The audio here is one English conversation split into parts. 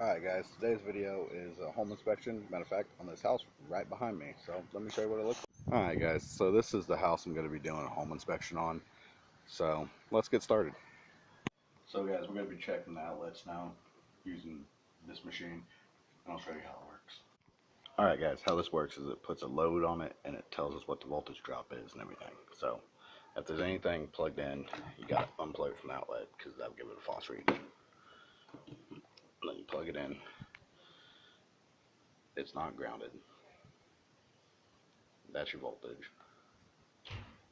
Alright guys, today's video is a home inspection, matter of fact, on this house right behind me. So let me show you what it looks like. Alright guys, so this is the house I'm going to be doing a home inspection on. So let's get started. So guys, we're going to be checking the outlets now using this machine. And I'll show you how it works. Alright guys, how this works is it puts a load on it and it tells us what the voltage drop is and everything. So if there's anything plugged in, you got to unplug it from the outlet because that'll give it a false reading. And then you plug it in. It's not grounded. That's your voltage.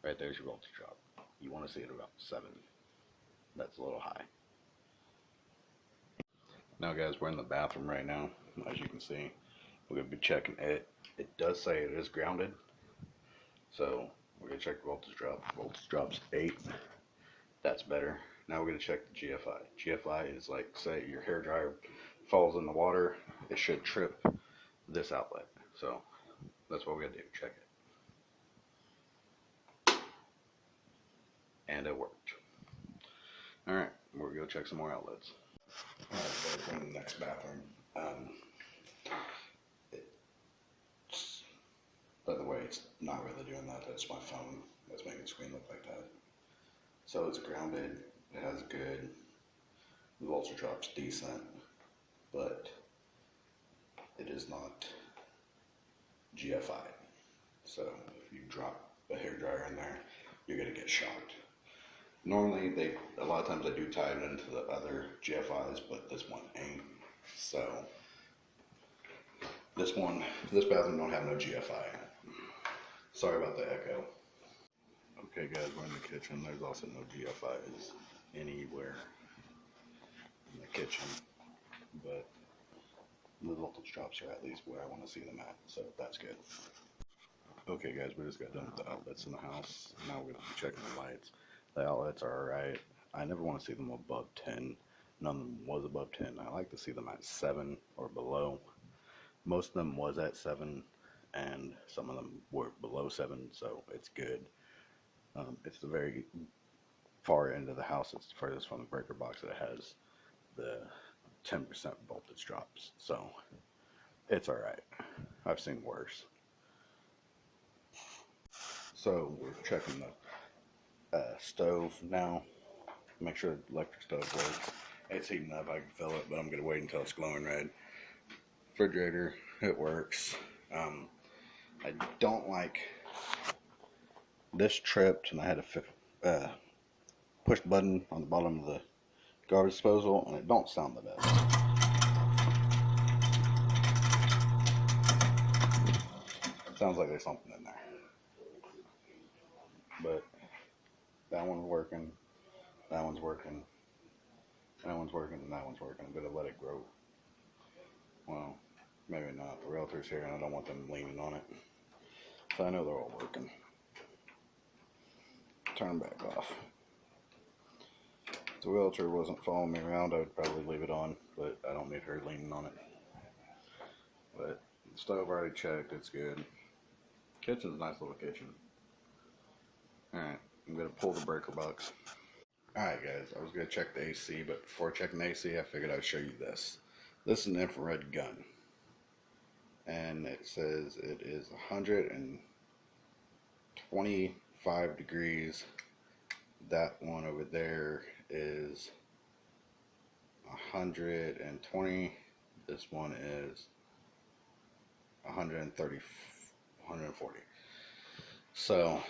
Right there's your voltage drop. You want to see it about 7. That's a little high. Now guys, we're in the bathroom right now. As you can see, we're going to be checking it. It does say it is grounded. So we're going to check the voltage drop. Voltage drop's 8. That's better. Now we're going to check the GFI. GFI is like, say your hairdryer falls in the water, it should trip this outlet. So that's what we got to do, check it. And it worked. Alright, we're going to go check some more outlets. Alright, so we're in the next bathroom. By the way, it's not really doing that. That's my phone that's making the screen look like that. So it's grounded. It has good. The voltage drop's decent, but it is not GFI. So if you drop a hairdryer in there, you're gonna get shocked. Normally, a lot of times they do tie it into the other GFIs, but this one ain't. So this bathroom don't have no GFI in it. Sorry about the echo. Okay guys, we're in the kitchen. There's also no GFIs anywhere in the kitchen, but the voltage drops are at least where I want to see them at, so that's good. Okay guys, we just got done with the outlets in the house. Now we're going to be checking the lights. The outlets are alright. I never want to see them above 10. None of them was above 10. I like to see them at 7 or below. Most of them was at 7, and some of them were below 7, so it's good. It's the very far end of the house. It's the furthest from the breaker box that has the 10% voltage drops, so it's alright. I've seen worse. So we're checking the stove now. Make sure the electric stove works. It's heating up. I can feel it, but I'm going to wait until it's glowing red. Refrigerator, it works. I don't like this tripped, and I had to push the button on the bottom of the garbage disposal, and it don't sound the best. It sounds like there's something in there. But that one's working, that one's working, that one's working, and that one's working. I'm going to let it grow. Well, maybe not. The realtor's here, and I don't want them leaning on it. So I know they're all working. Turn back off. If the realtor wasn't following me around, I would probably leave it on, but I don't need her leaning on it. But the stove already checked, it's good. Kitchen's a nice little kitchen. Alright, I'm going to pull the breaker box. Alright guys, I was going to check the AC, but before checking the AC, I figured I'd show you this. This is an infrared gun. And it says it is 125 degrees. That one over there is 120. This one is 130, 140. So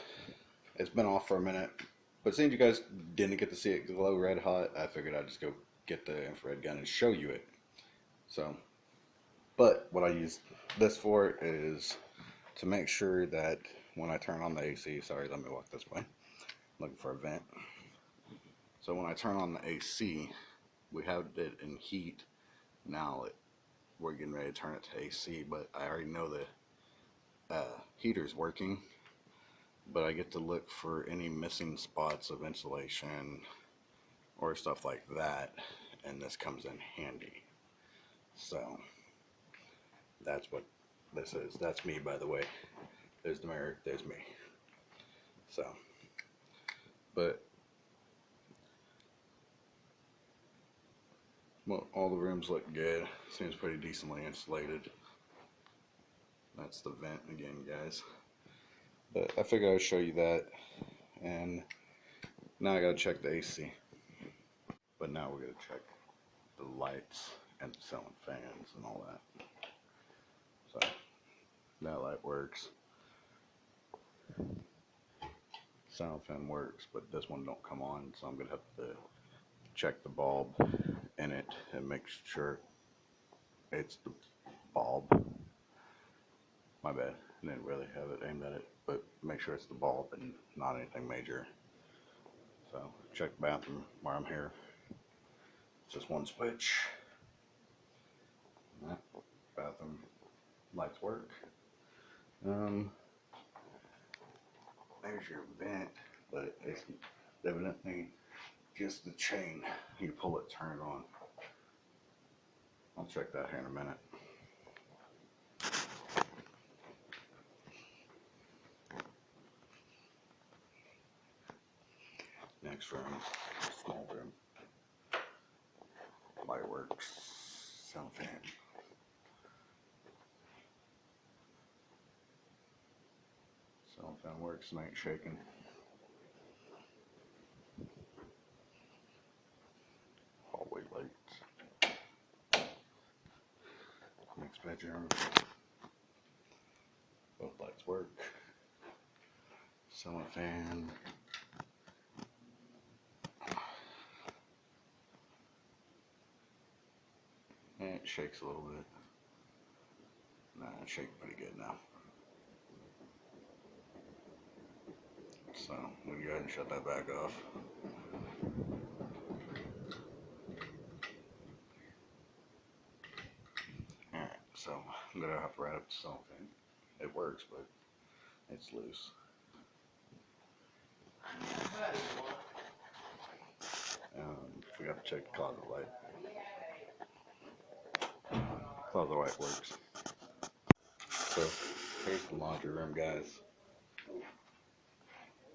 it's been off for a minute, but since you guys didn't get to see it glow red hot, I figured I'd just go get the infrared gun and show you it. So, but what I use this for is to make sure that when I turn on the AC, sorry, let me walk this way, I'm looking for a vent. So when I turn on the AC, we have it in heat. Now we're getting ready to turn it to AC, but I already know the heater's working, but I get to look for any missing spots of insulation or stuff like that, and this comes in handy. So that's what this is. That's me, by the way. There's the mirror, there's me. So, but Well, all the rooms look good. Seems pretty decently insulated. That's the vent again, guys. But I figured I'd show you that. And now I gotta check the AC. But now we're gonna check the lights and the ceiling fans and all that. So that light works. Sound fan works, but this one don't come on, so I'm gonna have to check the bulb in it and make sure it's the bulb. My bad, I didn't really have it aimed at it, but make sure it's the bulb and not anything major. So check the bathroom while I'm here. It's just one switch. Bathroom lights work. There's your vent, but it's evidently just the chain. You pull it, turn it on. I'll check that here in a minute. Next room, small room. Light works, sound fan. Sound fan works and ain't shaking. Hallway lights. Next bedroom. Both lights work. Ceiling fan. And it shakes a little bit. Nah, it's shaking pretty good now. So we'll go ahead and shut that back off. Alright, so I'm gonna have to write up the ceiling fan. It works, but it's loose. Forgot to check the closet light. Closet light works. So here's the laundry room, guys.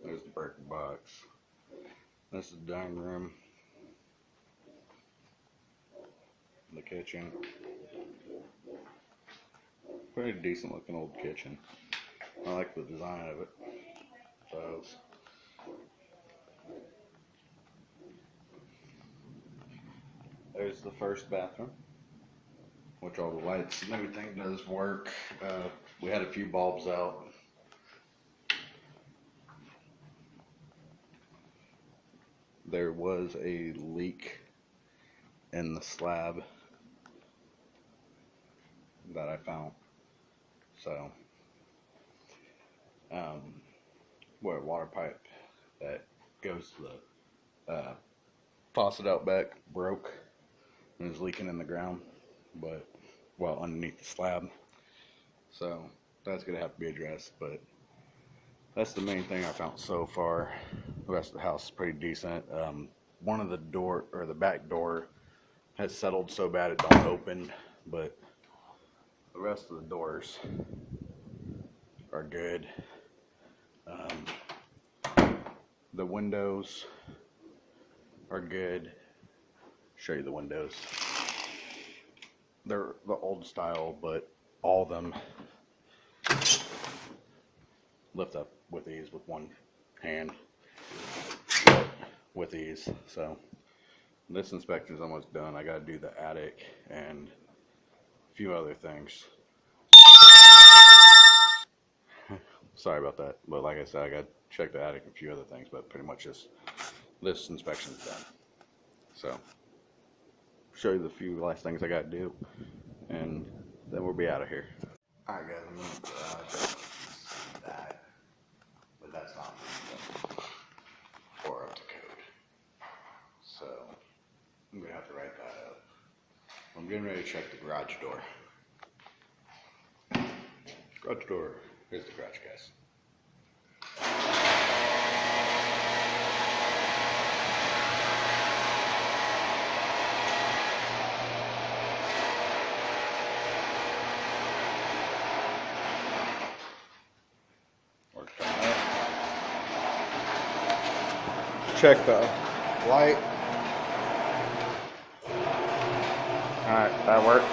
There's the breaker box. This is the dining room. The kitchen. Pretty decent looking old kitchen. I like the design of it. So there's the first bathroom, which all the lights and everything does work. We had a few bulbs out. There was a leak in the slab that I found. So, where a water pipe that goes to the faucet out back broke and is leaking in the ground, but well, underneath the slab. So that's gonna have to be addressed, but that's the main thing I found so far. The rest of the house is pretty decent. One of the the back door has settled so bad it don't open, but the rest of the doors are good. The windows are good. Show you the windows. They're the old style, but all of them lift up with ease with one hand, with ease. So this inspection is almost done. I got to do the attic and a few other things. Sorry about that, but like I said, I got to check the attic and a few other things, but pretty much just this inspection is done. So show you the few last things I got to do, and then we'll be out of here. All right, guys, I'm in the garage. That, but that's not or up to code. So I'm gonna have to write that up. I'm getting ready to check the garage door. Garage door. Here's the garage, guys. Check the light. Alright, that worked.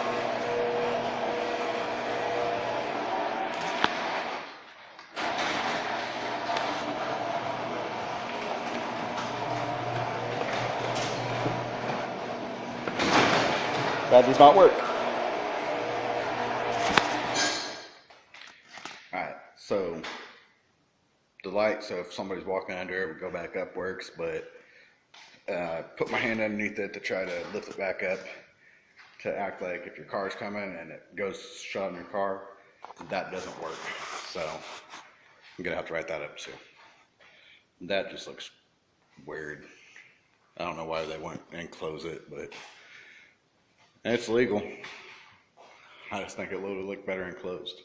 That does not work. Alright, so the light, so if somebody's walking under it, would go back up, works, but put my hand underneath it to try to lift it back up to act like if your car's coming and it goes shut in your car, that doesn't work. So I'm gonna have to write that up too. That just looks weird. I don't know why they went and close it, but it's legal. I just think it would look better enclosed.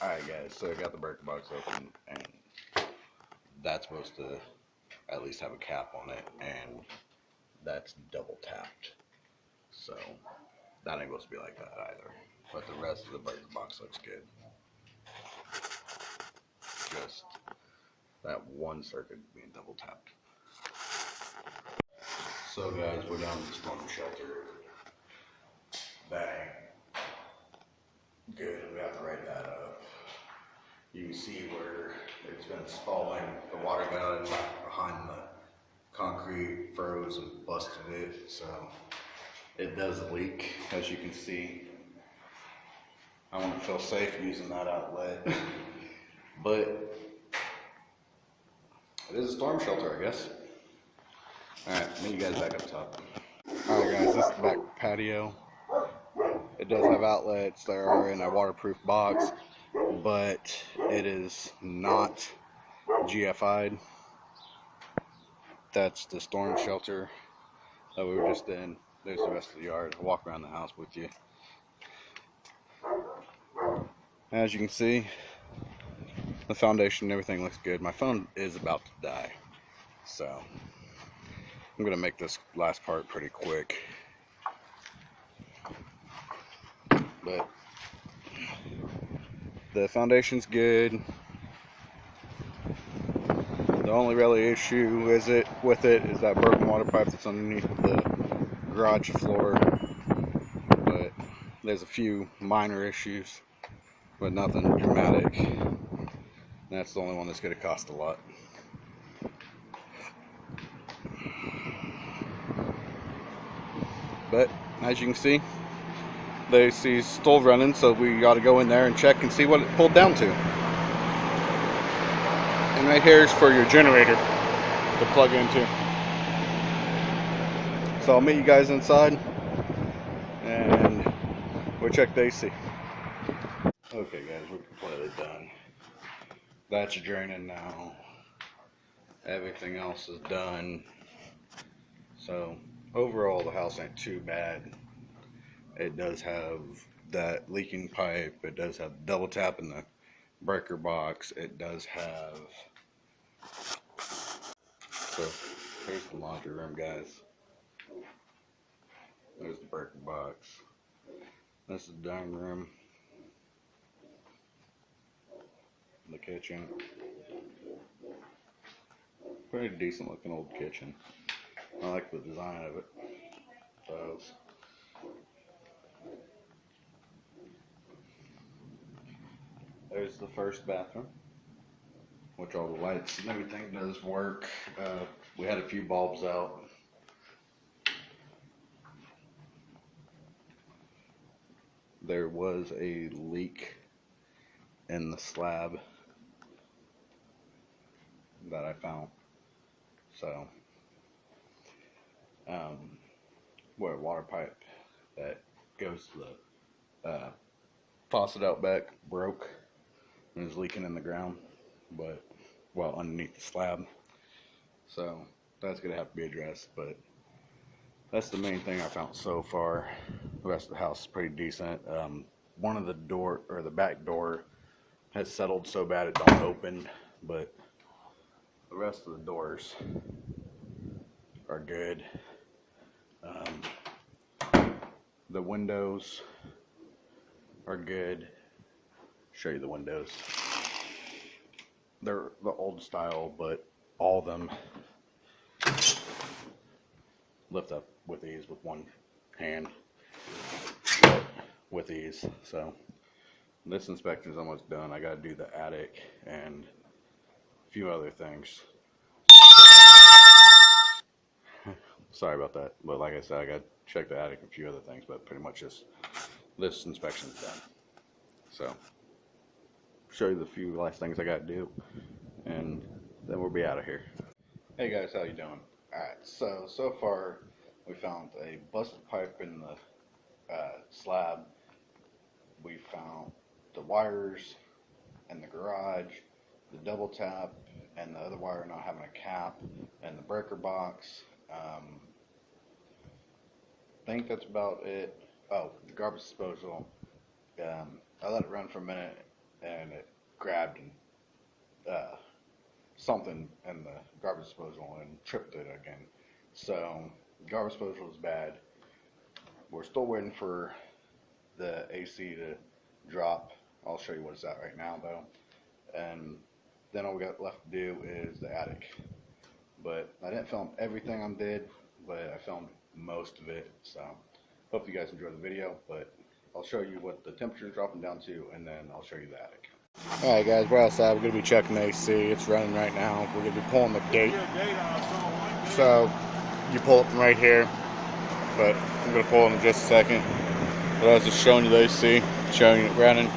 Alright guys, so I got the breaker box open, and that's supposed to at least have a cap on it, and that's double tapped. So that ain't supposed to be like that either. But the rest of the breaker box looks good. Just that one circuit being double tapped. So guys, we're down to the storm shelter. That ain't good. We have to write that up. You can see where it's been stalling. The water got in behind the concrete, froze and busted it. So it does leak, as you can see. I wouldn't feel safe using that outlet, but it is a storm shelter, I guess. Alright, meet you guys back up top. Alright guys, this is the back patio. It does have outlets that are in a waterproof box, but it is not GFI'd. That's the storm shelter that we were just in. There's the rest of the yard. I'll walk around the house with you. As you can see, the foundation and everything looks good. My phone is about to die, so I'm gonna make this last part pretty quick. But the foundation's good. The only really issue with it is that broken water pipe that's underneath the garage floor. But there's a few minor issues, but nothing dramatic. That's the only one that's going to cost a lot. But as you can see, the AC's still running, so we got to go in there and check and see what it pulled down to. And right here is for your generator to plug into. So I'll meet you guys inside and we'll check the AC. Okay guys, we're completely done. That's draining now. Everything else is done. So overall the house ain't too bad. It does have that leaking pipe. It does have double tap in the breaker box. It does have, so here's the laundry room guys. There's the breaker box. This is the dining room. The kitchen. Pretty decent looking old kitchen. I like the design of it. So there's the first bathroom, which all the lights and everything does work. We had a few bulbs out. There was a leak in the slab that I found. So, where a water pipe that goes to the faucet out back broke and is leaking in the ground, but well underneath the slab. So that's gonna have to be addressed, but that's the main thing I found so far. The rest of the house is pretty decent. One of the door, or the back door, has settled so bad it don't open, but the rest of the doors are good. The windows are good. Show you the windows. They're the old style, but all of them lift up with ease with one hand with ease. So this inspection is almost done. I got to do the attic and a few other things. Sorry about that, but like I said, I got to check the attic and a few other things, but pretty much just this inspection is done. So show you the few last things I got to do, and then we'll be out of here. Hey guys, how you doing? Alright, so far we found a busted pipe in the slab. We found the wires in the garage, the double tap, and the other wire not having a cap, and the breaker box. I think that's about it. Oh, the garbage disposal. I let it run for a minute, and it grabbed something in the garbage disposal and tripped it again. So garbage disposal is bad. We're still waiting for the AC to drop. I'll show you what it's at right now though. And then all we got left to do is the attic. But I didn't film everything I did, but I filmed most of it. So hope you guys enjoy the video, but I'll show you what the temperature is dropping down to, and then I'll show you the attic. Alright guys, we're outside. We're going to be checking the AC. It's running right now. We're going to be pulling the gate. So you pull it from right here, but I'm going to pull it in just a second. But I was just showing you the AC, showing you it running.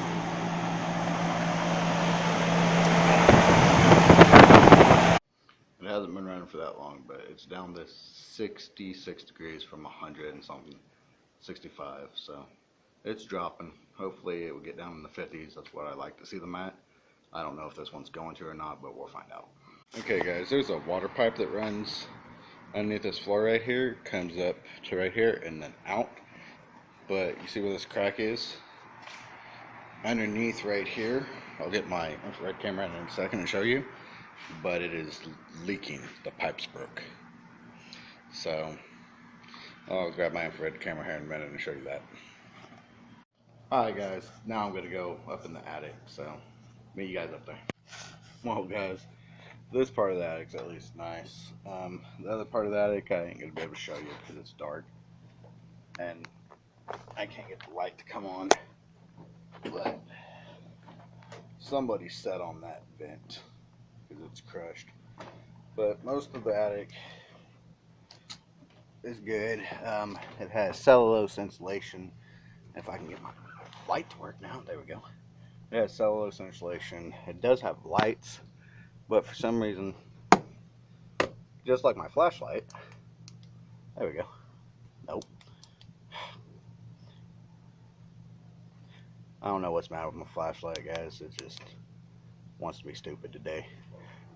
It hasn't been running for that long, but it's down to 66 degrees from 100 and something, 65. So it's dropping. Hopefully it will get down in the 50s. That's what I like to see them at. I don't know if this one's going to or not, but we'll find out. Okay guys, there's a water pipe that runs underneath this floor right here. Comes up to right here and then out. But you see where this crack is? Underneath right here. I'll get my infrared camera in a second and show you. But it is leaking. The pipe's broke. So I'll grab my infrared camera here in a minute and show you that. Alright guys, now I'm going to go up in the attic, so meet you guys up there. Well guys, this part of the attic's at least nice. The other part of the attic I ain't going to be able to show you because it's dark. And I can't get the light to come on. But somebody set on that vent because it's crushed. But most of the attic is good. It has cellulose insulation. If I can get my light to work now, there we go. It has cellulose insulation. It does have lights, but for some reason, just like my flashlight, there we go. Nope. I don't know what's the matter with my flashlight, guys. It just wants to be stupid today.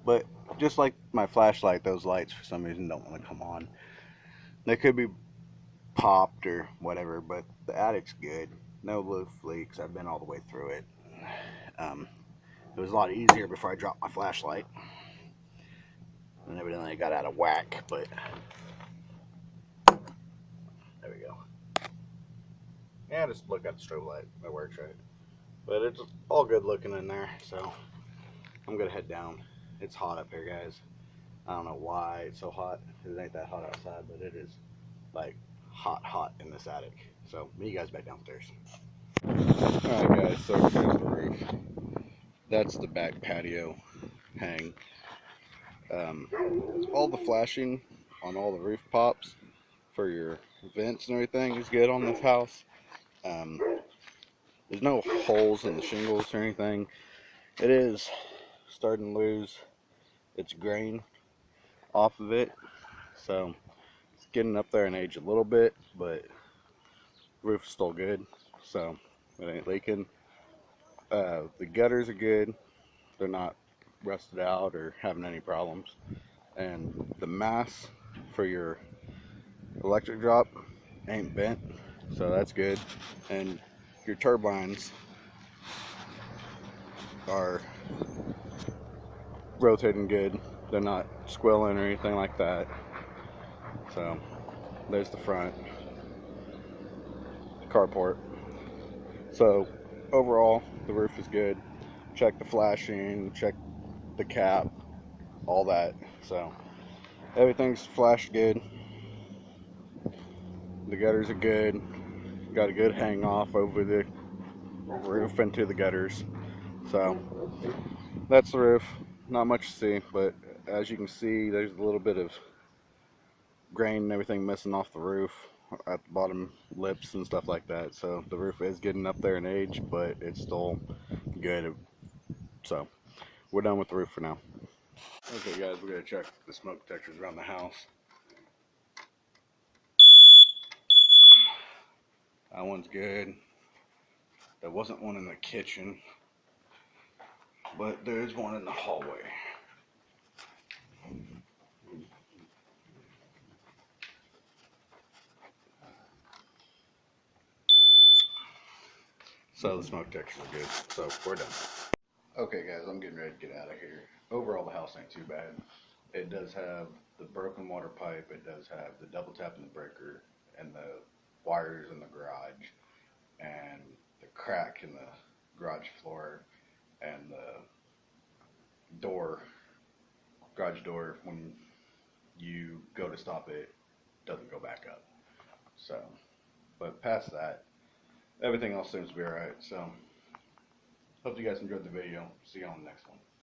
But just like my flashlight, those lights for some reason don't want to come on. They could be popped or whatever, but the attic's good. No loose leaks. I've been all the way through it. It was a lot easier before I dropped my flashlight, and evidently got out of whack, but there we go. Yeah, just look at the strobe light. That works right. But it's all good looking in there, so I'm gonna head down. It's hot up here, guys. I don't know why it's so hot. It ain't that hot outside, but it is like hot in this attic. So meet you guys back downstairs. Alright guys, so here's the roof. That's the back patio hang. All the flashing on all the roof pops for your vents and everything is good on this house. There's no holes in the shingles or anything. It is starting to lose its grain off of it, so it's getting up there in age a little bit, but the roof is still good, so it ain't leaking. The gutters are good. They're not rusted out or having any problems. And the mass for your electric drop ain't bent, so that's good. And your turbines are rotating good. They're not squealing or anything like that. So there's the front carport. So overall, the roof is good. Check the flashing, check the cap, all that. So everything's flashed good. The gutters are good. Got a good hang off over the roof into the gutters. So that's the roof. Not much to see, but as you can see, there's a little bit of grain and everything missing off the roof at the bottom lips and stuff like that. So the roof is getting up there in age, but it's still good. So we're done with the roof for now. Okay, guys, we're gonna check the smoke detectors around the house. That one's good. There wasn't one in the kitchen, but there is one in the hallway. So the smoke detectors are good. So we're done. Okay, guys, I'm getting ready to get out of here. Overall, the house ain't too bad. It does have the broken water pipe. It does have the double tap in the breaker and the wires in the garage and the crack in the garage floor and the door, garage door, when you go to stop it, doesn't go back up. So, but past that, everything else seems to be alright. So, hope you guys enjoyed the video. See you on the next one.